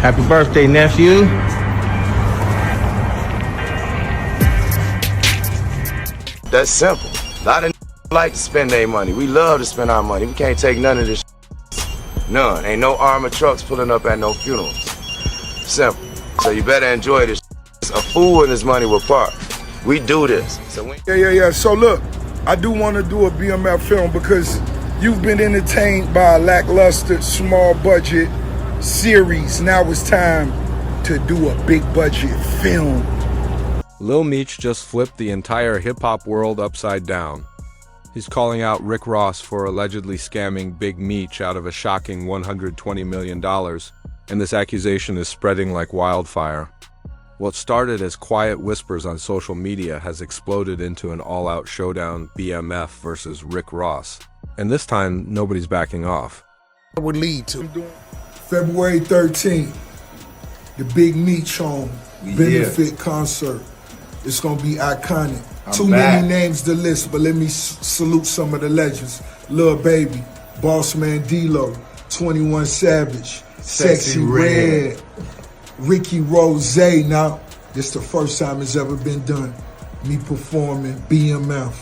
Happy birthday, nephew. That's simple. A lot of like to spend their money. We love to spend our money. We can't take none of this. None. Ain't no armored trucks pulling up at no funerals. Simple. So you better enjoy this. A fool and his money will park. We do this. So Yeah. So look, I do want to do a BMF film because you've been entertained by a lackluster, small budget series. Now it's time to do a big budget film. Lil Meech just flipped the entire hip-hop world upside down. He's calling out Rick Ross for allegedly scamming Big Meech out of a shocking $120 million, and this accusation is spreading like wildfire. What started as quiet whispers on social media has exploded into an all-out showdown, BMF versus Rick Ross. And this time, nobody's backing off. It would lead to February 13th, the Big Meech home benefit concert. It's gonna be iconic. Too many names to list, but let me salute some of the legends. Lil Baby, Boss Man D-Lo, 21 Savage, Sexy Red, Ricky Rose. Now, this the first time it's ever been done. Me performing BMF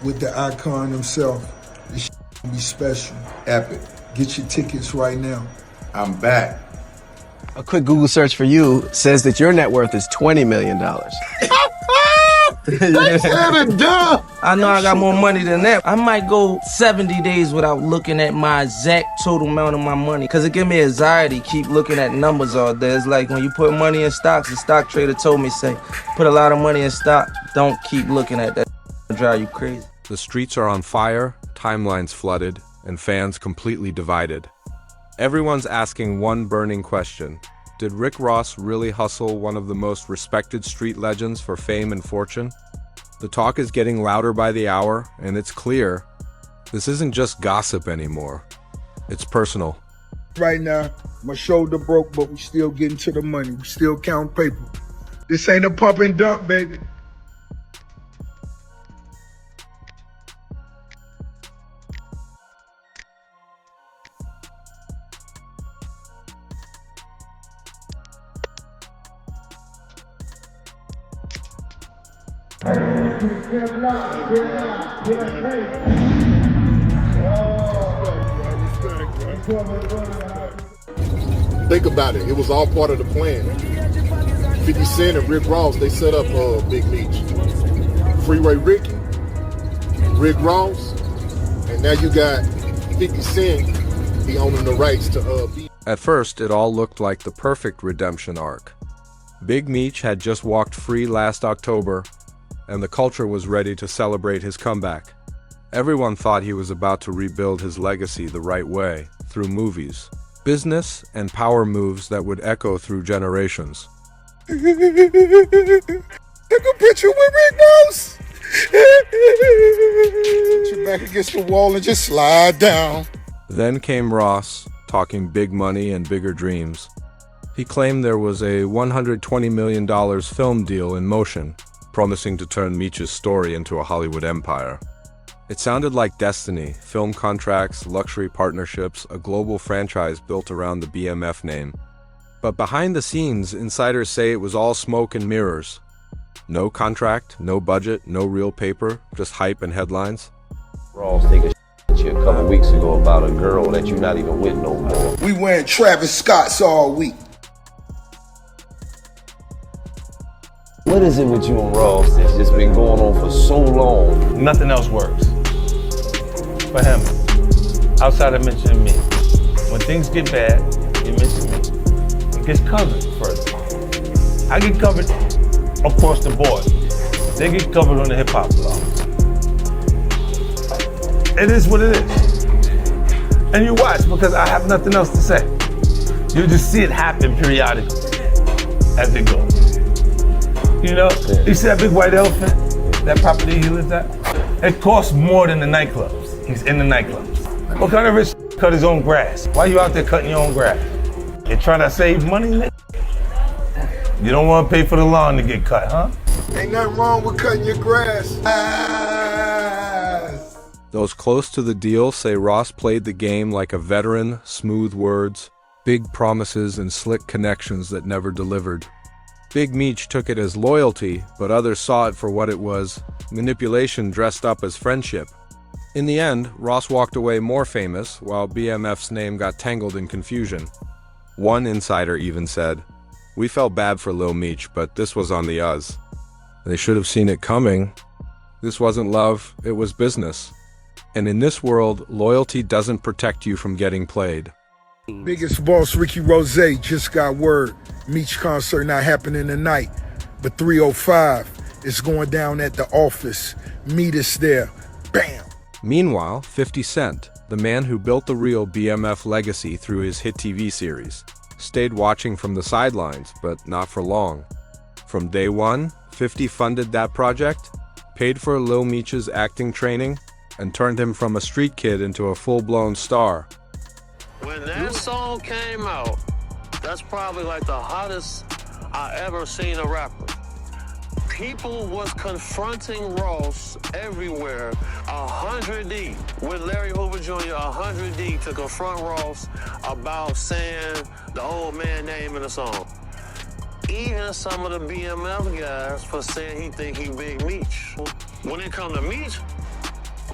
with the icon himself. This gonna be special. Epic. Get your tickets right now. I'm back. A quick Google search for you says that your net worth is $20 million. I know I got more money than that. I might go 70 days without looking at my exact total amount of my money because it gives me anxiety, keep looking at numbers all day. It's like when you put money in stocks, the stock trader told me, say, put a lot of money in stock, don't keep looking at that. It'll drive you crazy. The streets are on fire, timelines flooded, and fans completely divided. Everyone's asking one burning question. Did Rick Ross really hustle one of the most respected street legends for fame and fortune? The talk is getting louder by the hour, and it's clear this isn't just gossip anymore. It's personal. Right now, my shoulder broke, but we still getting to the money. We still count paper. This ain't a pump and dump, baby. Think about it. It was all part of the plan. 50 Cent and Rick Ross, they set up Big Meech. Freeway Ricky, Rick Ross, and now you got 50 Cent be owning the rights to be. At first, it all looked like the perfect redemption arc. Big Meech had just walked free last October, and the culture was ready to celebrate his comeback. Everyone thought he was about to rebuild his legacy the right way, through movies, business, and power moves that would echo through generations. Take a picture with Rick Ross. Put your back against the wall and just slide down. Then came Ross, talking big money and bigger dreams. He claimed there was a $120 million film deal in motion, promising to turn Meech's story into a Hollywood empire. It sounded like destiny, film contracts, luxury partnerships, a global franchise built around the BMF name. But behind the scenes, insiders say it was all smoke and mirrors. No contract, no budget, no real paper, just hype and headlines. Ross take a at you a couple weeks ago about a girl that you're not even with no more. We wearing Travis Scotts all week. What is it with you and Ross that's just been going on for so long? Nothing else works for him outside of mentioning me. When things get bad, you mention me. It gets covered first. I get covered across the board. They get covered on the hip hop blog. It is what it is. And you watch because I have nothing else to say. You just see it happen periodically as it goes. You know, you see that big white elephant, that property he lives at? It costs more than the nightclubs. He's in the nightclubs. What kind of rich cut his own grass? Why you out there cutting your own grass? You trying to save money, nigga? You don't want to pay for the lawn to get cut, huh? Ain't nothing wrong with cutting your grass. Those close to the deal say Ross played the game like a veteran, smooth words, Big promises and slick connections that never delivered. Big Meech took it as loyalty, but others saw it for what it was, manipulation dressed up as friendship. In the end, Ross walked away more famous, while BMF's name got tangled in confusion. One insider even said, "We felt bad for Lil Meech, but this was on the us. They should have seen it coming. This wasn't love, it was business." And in this world, loyalty doesn't protect you from getting played. Biggest boss Ricky Rose just got word. Meech concert not happening tonight, but 305 is going down at the office. Meet us there. Bam! Meanwhile, 50 Cent, the man who built the real BMF legacy through his hit TV series, stayed watching from the sidelines, but not for long. From day one, 50 funded that project, paid for Lil Meech's acting training, and turned him from a street kid into a full-blown star. When that song came out, that's probably like the hottest I ever seen a rapper. People was confronting Ross everywhere, 100 deep, with Larry Hoover Jr. 100 deep to confront Ross about saying the old man name in the song. Even some of the BMF guys for saying he think he Big Meech. When it come to Meech,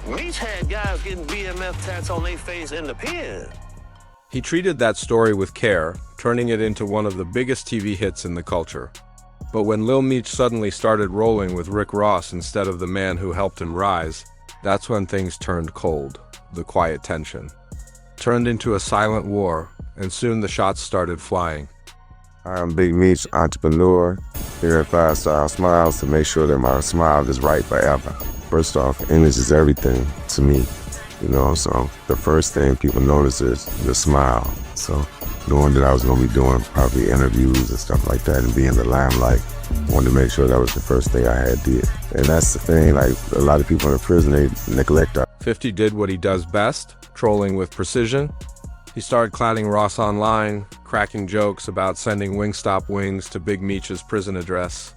Meech had guys getting BMF tats on their face in the pen. He treated that story with care, turning it into one of the biggest TV hits in the culture. But when Lil Meech suddenly started rolling with Rick Ross instead of the man who helped him rise, that's when things turned cold. The quiet tension turned into a silent war, and soon the shots started flying. I'm Big Meech, entrepreneur, here at 5 Star Smiles to make sure that my smile is right forever. First off, image is everything to me, you know, so the first thing people notice is the smile. So knowing that I was going to be doing probably interviews and stuff like that and be in the limelight, I wanted to make sure that was the first thing I had did. And that's the thing, like a lot of people in the prison, they neglect that. 50 did what he does best, trolling with precision. He started clouting Ross online, cracking jokes about sending Wingstop wings to Big Meech's prison address.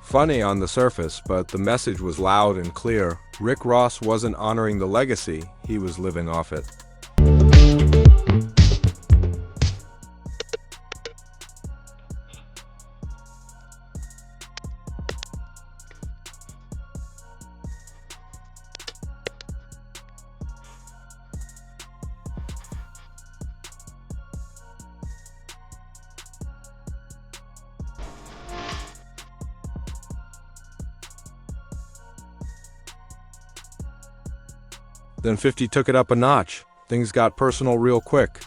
Funny on the surface, but the message was loud and clear. Rick Ross wasn't honoring the legacy, he was living off it. Then 50 took it up a notch. Things got personal real quick.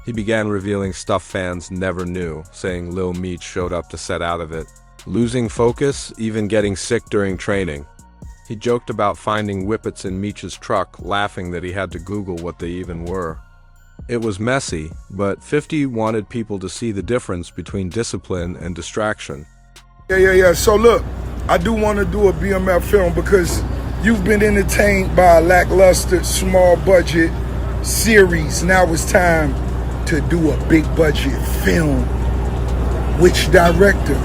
He began revealing stuff fans never knew, saying Lil Meech showed up to set out of it, losing focus, even getting sick during training. He joked about finding whippets in Meech's truck, laughing that he had to Google what they even were. It was messy, but 50 wanted people to see the difference between discipline and distraction. Yeah. So look, I do want to do a BMF film because you've been entertained by a lackluster, small budget series. Now it's time to do a big budget film. Which director?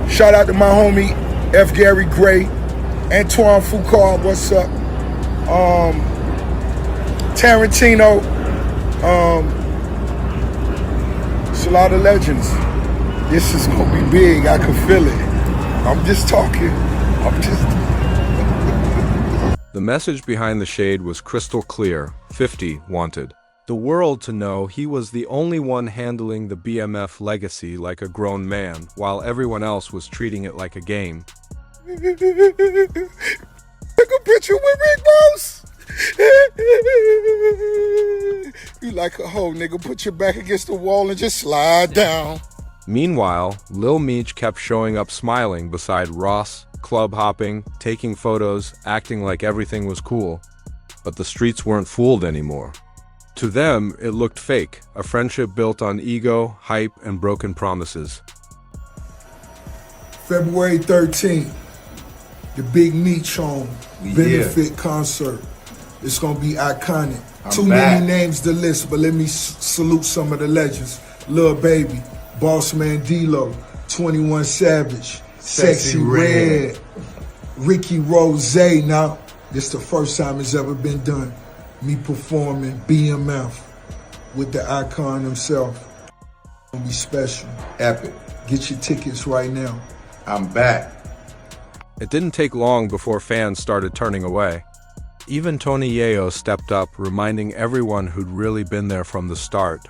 Shout out to my homie F. Gary Gray, Antoine Foucault, what's up? Tarantino. It's a lot of legends. This is gonna be big, I can feel it. I'm just talking. The message behind the shade was crystal clear. 50 wanted the world to know he was the only one handling the BMF legacy like a grown man, while everyone else was treating it like a game. Take a picture with Rick Ross. You like a hoe, nigga. Put your back against the wall and just slide down. Meanwhile, Lil Meech kept showing up smiling beside Ross, club hopping, taking photos, acting like everything was cool. But the streets weren't fooled anymore. To them, it looked fake, a friendship built on ego, hype, and broken promises. February 13th, the Big Meech benefit concert. It's gonna be iconic. Too many names to list, but let me salute some of the legends. Lil Baby, Boss Man D-Lo, 21 Savage, Sexy Red, Ricky Rose. Now, this the first time it's ever been done. Me performing BMF with the icon himself. gonna be special. Epic. Get your tickets right now. I'm back. It didn't take long before fans started turning away. Even Tony Yayo stepped up, reminding everyone who'd really been there from the start.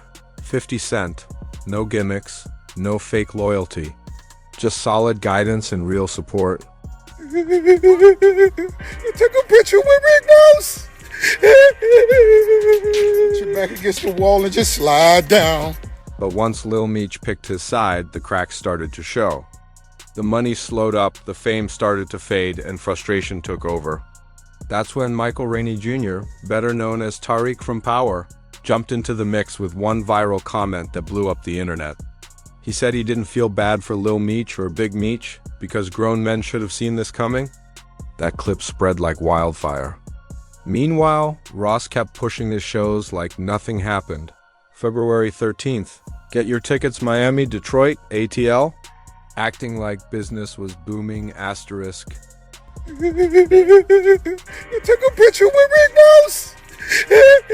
50 Cent, no gimmicks, no fake loyalty, just solid guidance and real support. You took a picture with Rick Ross. Put your back against the wall and just slide down. But once Lil Meech picked his side, the cracks started to show. The money slowed up, the fame started to fade, and frustration took over. That's when Michael Rainey Jr., better known as Tariq from Power, jumped into the mix with one viral comment that blew up the internet. He said he didn't feel bad for Lil Meech or Big Meech because grown men should have seen this coming. That clip spread like wildfire. Meanwhile, Ross kept pushing his shows like nothing happened. February 13th, get your tickets Miami, Detroit, ATL. Acting like business was booming, asterisk. You took a picture with Rick Ross. Put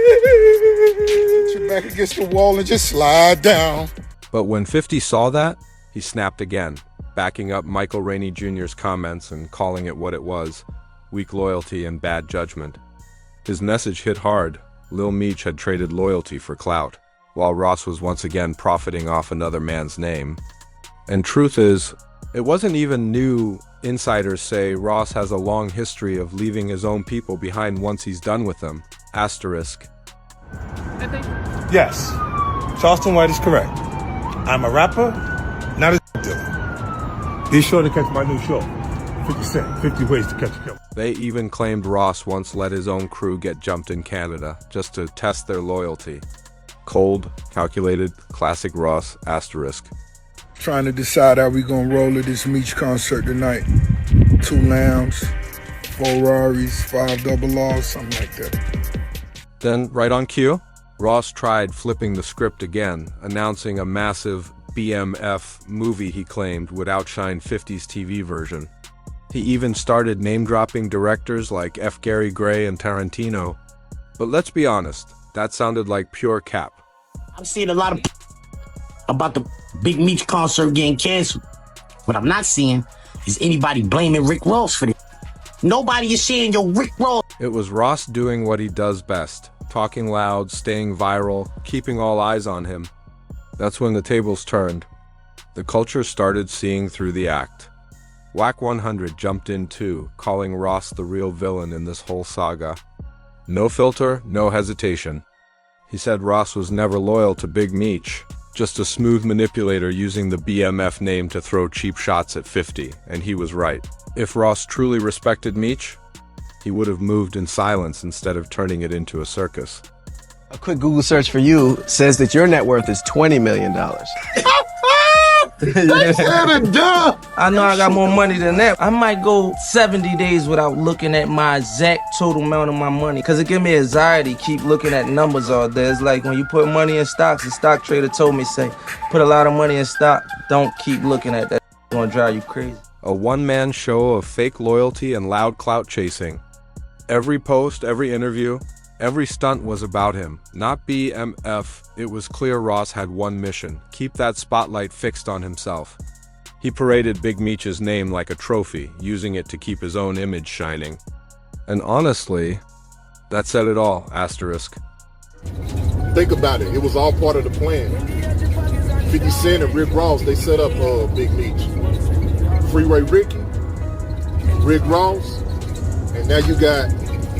your back against the wall and just slide down. But when 50 saw that, he snapped again, backing up Michael Rainey Jr.'s comments and calling it what it was, weak loyalty and bad judgment. His message hit hard. Lil Meech had traded loyalty for clout, while Ross was once again profiting off another man's name. And truth is, it wasn't even new. Insiders say Ross has a long history of leaving his own people behind once he's done with them, asterisk. Yes, Charleston White is correct. I'm a rapper, not a dealer. Be sure to catch my new show, 50 Cent, 50 Ways to Catch a Killer. They even claimed Ross once let his own crew get jumped in Canada just to test their loyalty. Cold, calculated, classic Ross, asterisk. Trying to decide how we gonna roll at this Meech concert tonight. 2 Lambs, 4 Raris, 5 double R's, something like that. Then, right on cue, Ross tried flipping the script again, announcing a massive BMF movie he claimed would outshine 50's TV version. He even started name-dropping directors like F. Gary Gray and Tarantino. But let's be honest, that sounded like pure cap. I'm seeing a lot of about the Big Meech concert getting canceled. What I'm not seeing is anybody blaming Rick Ross for this. Nobody is saying, yo, Rick Ross. It was Ross doing what he does best, talking loud, staying viral, keeping all eyes on him. That's when the tables turned. The culture started seeing through the act. Whack 100 jumped in too, calling Ross the real villain in this whole saga. No filter, no hesitation. He said Ross was never loyal to Big Meech, just a smooth manipulator using the BMF name to throw cheap shots at 50, and he was right. If Ross truly respected Meech, he would have moved in silence instead of turning it into a circus. A quick Google search for you says that your net worth is $20 million. I know I got more money than that. I might go 70 days without looking at my exact total amount of my money because it gives me anxiety keep looking at numbers all day. It's like when you put money in stocks, the stock trader told me, say, put a lot of money in stock, don't keep looking at that. It's gonna drive you crazy. A one-man show of fake loyalty and loud clout chasing. Every post, every interview, every stunt was about him, not BMF. It was clear Ross had one mission, keep that spotlight fixed on himself. He paraded Big Meech's name like a trophy, using it to keep his own image shining. And honestly, that said it all, asterisk. Think about it. It was all part of the plan. 50 Cent and Rick Ross, they set up Big Meech. Freeway Ricky, Rick Ross, and now you got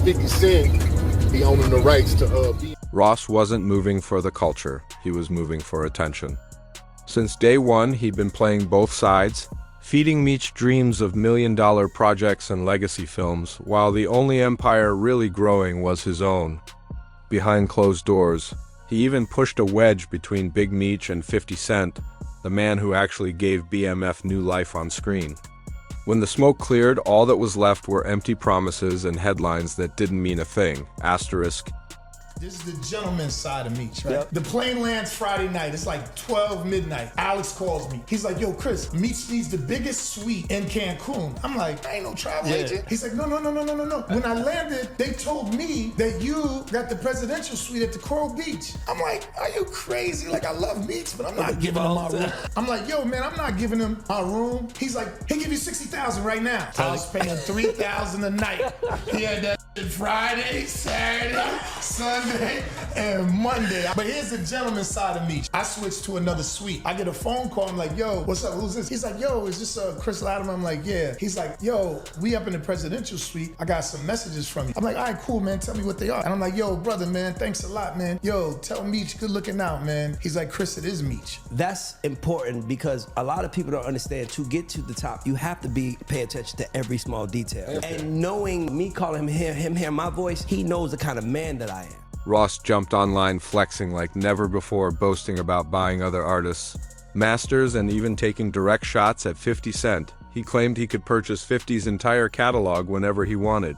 50 Cent be owning the rights to be. Ross wasn't moving for the culture, he was moving for attention. Since day one, he'd been playing both sides, feeding Meech dreams of million-dollar projects and legacy films, while the only empire really growing was his own. Behind closed doors, he even pushed a wedge between Big Meech and 50 Cent, the man who actually gave BMF new life on screen. When the smoke cleared, all that was left were empty promises and headlines that didn't mean a thing, asterisk. This is the gentleman's side of Meech, right? Yep. The plane lands Friday night. It's like 12 midnight. Alex calls me. He's like, yo, Chris, Meech needs the biggest suite in Cancun. I'm like, I ain't no travel agent. He's like, no. When I landed, they told me that you got the presidential suite at the Coral Beach. I'm like, are you crazy? Like, I love Meech, but I'm not giving him my room. I'm like, yo, man, I'm not giving him my room. He's like, he'll give you $60,000 right now. I was paying $3,000 a night. He had that Friday, Saturday, Sunday, and Monday. But here's the gentleman's side of Meech. I switched to another suite. I get a phone call. I'm like, yo, what's up? Who's this? He's like, yo, is this Chris Latimer? I'm like, yeah. He's like, yo, we up in the presidential suite. I got some messages from you. I'm like, all right, cool, man. Tell me what they are. And I'm like, yo, brother, man, thanks a lot, man. Yo, tell Meech, good looking out, man. He's like, Chris, it is Meech. That's important because a lot of people don't understand. To get to the top, you have to pay attention to every small detail. Okay. And knowing me calling him hear my voice, he knows the kind of man that I am. Ross jumped online flexing like never before, boasting about buying other artists' masters and even taking direct shots at 50 Cent. He claimed he could purchase 50's entire catalog whenever he wanted.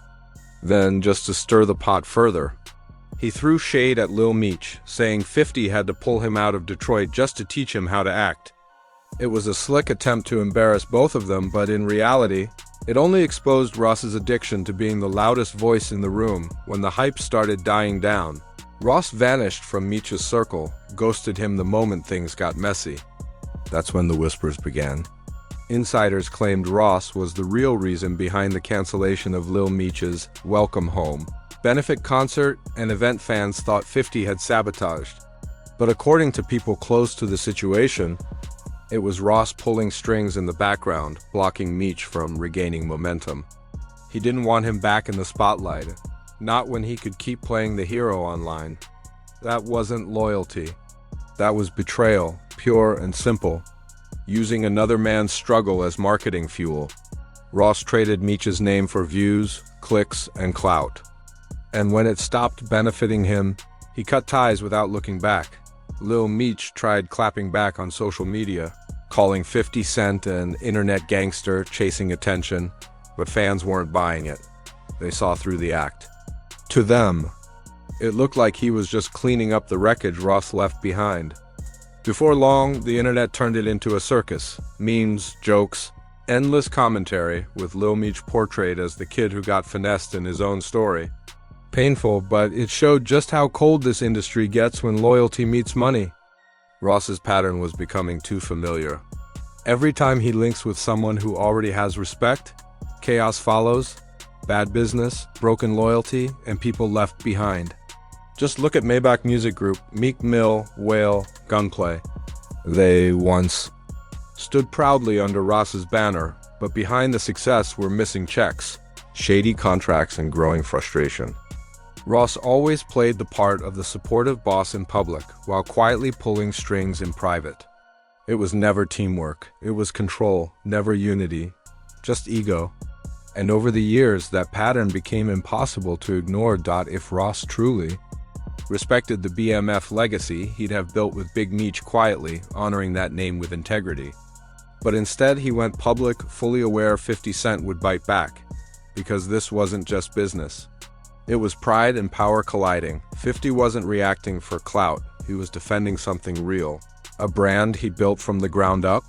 Then, just to stir the pot further, he threw shade at Lil Meech, saying 50 had to pull him out of Detroit just to teach him how to act. It was a slick attempt to embarrass both of them, but in reality, it only exposed Ross's addiction to being the loudest voice in the room. When the hype started dying down, Ross vanished from Meech's circle, ghosted him the moment things got messy. That's when the whispers began. Insiders claimed Ross was the real reason behind the cancellation of Lil Meech's Welcome Home benefit concert, and event fans thought 50 had sabotaged. But according to people close to the situation, it was Ross pulling strings in the background, blocking Meech from regaining momentum. He didn't want him back in the spotlight, not when he could keep playing the hero online. That wasn't loyalty. That was betrayal, pure and simple, using another man's struggle as marketing fuel. Ross traded Meech's name for views, clicks, and clout. And when it stopped benefiting him, he cut ties without looking back. Lil Meech tried clapping back on social media, calling 50 Cent an internet gangster chasing attention, but fans weren't buying it. They saw through the act. To them, it looked like he was just cleaning up the wreckage Ross left behind. Before long, the internet turned it into a circus. Memes, jokes, endless commentary, with Lil Meech portrayed as the kid who got finessed in his own story. Painful, but it showed just how cold this industry gets when loyalty meets money. Ross's pattern was becoming too familiar. Every time he links with someone who already has respect, chaos follows, bad business, broken loyalty, and people left behind. Just look at Maybach Music Group, Meek Mill, Whale, Gunplay. They once stood proudly under Ross's banner, but behind the success were missing checks, shady contracts, and growing frustration. Ross always played the part of the supportive boss in public, while quietly pulling strings in private. It was never teamwork, it was control, never unity, just ego. And over the years, that pattern became impossible to ignore. If Ross truly respected the BMF legacy he'd have built with Big Meech quietly, honoring that name with integrity. But instead, he went public, fully aware 50 Cent would bite back, because this wasn't just business. It was pride and power colliding. 50 wasn't reacting for clout, he was defending something real. A brand he built from the ground up?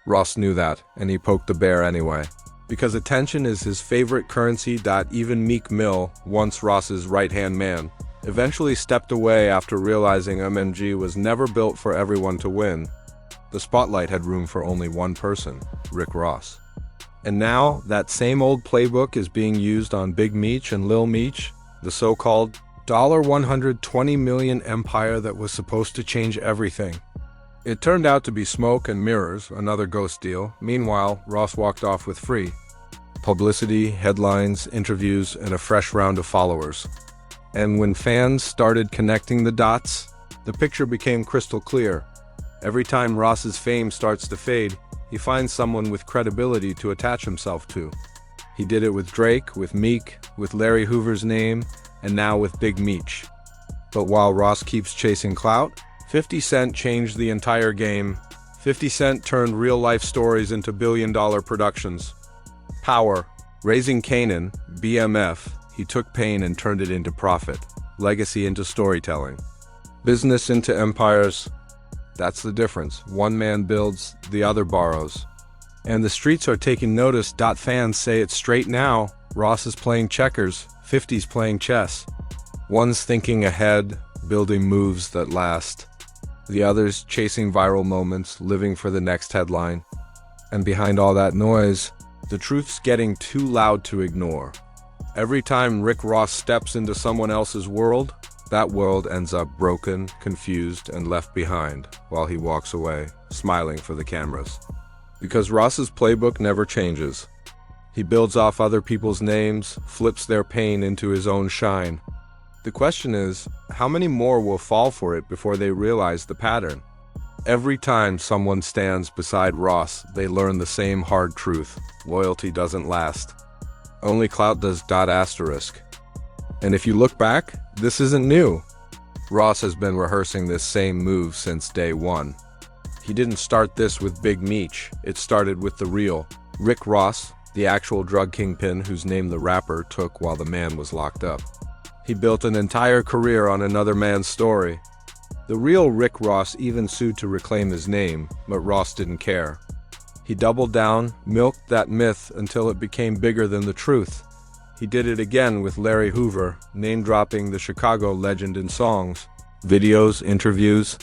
Ross knew that, and he poked the bear anyway. Because attention is his favorite currency. Even Meek Mill, once Ross's right-hand man, eventually stepped away after realizing MMG was never built for everyone to win. The spotlight had room for only one person, Rick Ross. And now, that same old playbook is being used on Big Meech and Lil Meech, the so-called $120 million empire that was supposed to change everything. It turned out to be smoke and mirrors, another ghost deal. Meanwhile, Ross walked off with free publicity, headlines, interviews, and a fresh round of followers. And when fans started connecting the dots, the picture became crystal clear. Every time Ross's fame starts to fade, he finds someone with credibility to attach himself to. He did it with Drake, with Meek, with Larry Hoover's name, and now with Big Meech. But while Ross keeps chasing clout, 50 Cent changed the entire game. 50 Cent turned real-life stories into billion-dollar productions. Power. Raising Canaan, BMF, he took pain and turned it into profit. legacy into storytelling. Business into empires. That's the difference. One man builds, the other borrows. And the streets are taking notice. Fans say it straight now. Ross is playing checkers, 50's playing chess. One's thinking ahead, building moves that last. The other's chasing viral moments, living for the next headline. And behind all that noise, the truth's getting too loud to ignore. Every time Rick Ross steps into someone else's world, that world ends up broken, confused, and left behind while he walks away, smiling for the cameras. Because Ross's playbook never changes. He builds off other people's names, flips their pain into his own shine. The question is, how many more will fall for it before they realize the pattern? Every time someone stands beside Ross, they learn the same hard truth. Loyalty doesn't last. Only clout does. Asterisk. And if you look back, this isn't new. Ross has been rehearsing this same move since day one. He didn't start this with Big Meech. It started with the real Rick Ross, the actual drug kingpin whose name the rapper took while the man was locked up. He built an entire career on another man's story. The real Rick Ross even sued to reclaim his name, but Ross didn't care. He doubled down, milked that myth until it became bigger than the truth. He did it again with Larry Hoover, name-dropping the Chicago legend in songs, videos, interviews,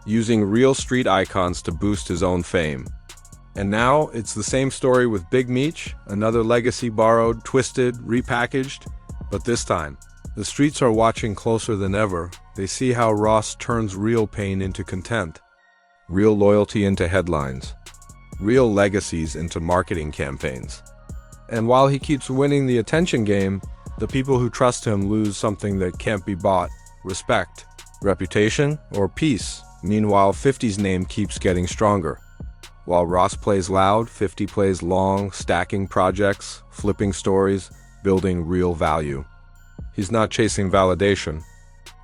using real street icons to boost his own fame. And now, it's the same story with Big Meech, another legacy borrowed, twisted, repackaged. But this time, the streets are watching closer than ever. They see how Ross turns real pain into content, real loyalty into headlines, real legacies into marketing campaigns. And while he keeps winning the attention game, the people who trust him lose something that can't be bought: respect, reputation, or peace. Meanwhile, 50's name keeps getting stronger. While Ross plays loud, 50 plays long, stacking projects, flipping stories, building real value. He's not chasing validation.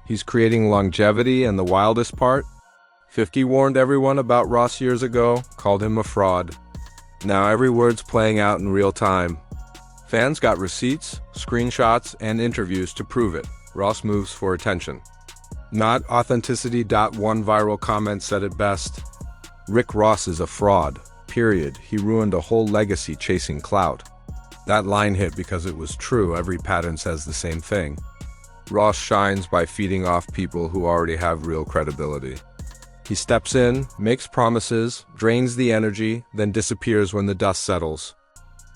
He's creating longevity, and the wildest part? 50 warned everyone about Ross years ago, called him a fraud. Now every word's playing out in real time. Fans got receipts, screenshots, and interviews to prove it. Ross moves for attention, not authenticity. One viral comment said it best: Rick Ross is a fraud, period. He ruined a whole legacy chasing clout. That line hit because it was true. Every pattern says the same thing. Ross shines by feeding off people who already have real credibility. He steps in, makes promises, drains the energy, then disappears when the dust settles.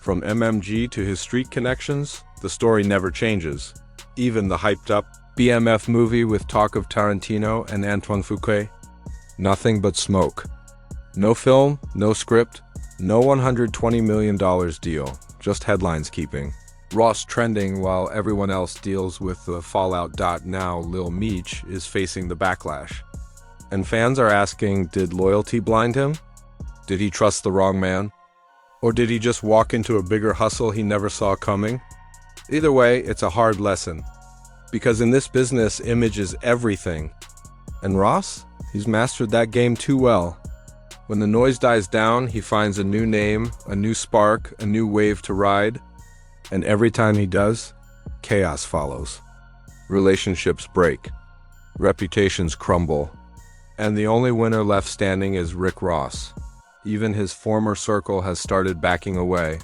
From MMG to his street connections, the story never changes. Even the hyped-up BMF movie with talk of Tarantino and Antoine Fuqua. Nothing but smoke. No film, no script, no $120 million deal, just headlines keeping. Ross trending while everyone else deals with the fallout. Now Lil Meech is facing the backlash. And fans are asking, did loyalty blind him? Did he trust the wrong man? Or did he just walk into a bigger hustle he never saw coming? Either way, it's a hard lesson. Because in this business, image is everything. And Ross? He's mastered that game too well. When the noise dies down, he finds a new name, a new spark, a new wave to ride. And every time he does, chaos follows. Relationships break. Reputations crumble. And the only winner left standing is Rick Ross. Even his former circle has started backing away.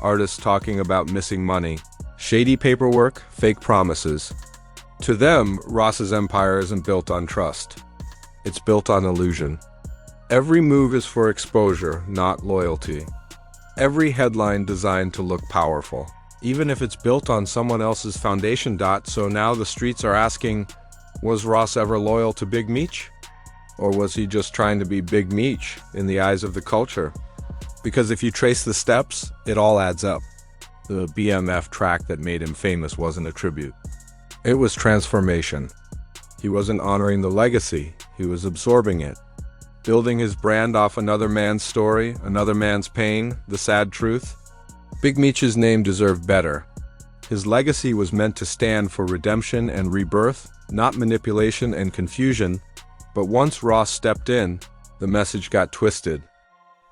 Artists talking about missing money, shady paperwork, fake promises. To them, Ross's empire isn't built on trust. It's built on illusion. Every move is for exposure, not loyalty. Every headline designed to look powerful, even if it's built on someone else's foundation. So now the streets are asking, was Ross ever loyal to Big Meech? Or was he just trying to be Big Meech in the eyes of the culture? Because if you trace the steps, it all adds up. The BMF track that made him famous wasn't a tribute. It was transformation. He wasn't honoring the legacy, he was absorbing it. Building his brand off another man's story, another man's pain, the sad truth. Big Meech's name deserved better. His legacy was meant to stand for redemption and rebirth, not manipulation and confusion. But once Ross stepped in, the message got twisted.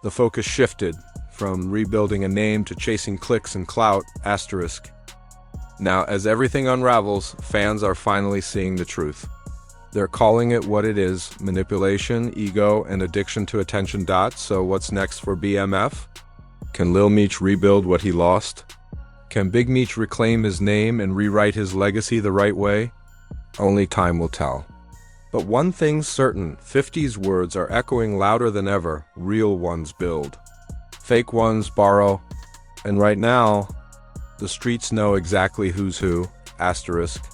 The focus shifted from rebuilding a name to chasing clicks and clout. Asterisk. Now, as everything unravels, fans are finally seeing the truth. They're calling it what it is: manipulation, ego, and addiction to attention. So what's next for BMF? Can Lil Meech rebuild what he lost? Can Big Meech reclaim his name and rewrite his legacy the right way? Only time will tell. But one thing's certain, 50's words are echoing louder than ever. Real ones build. Fake ones borrow. And right now, the streets know exactly who's who. Asterisk.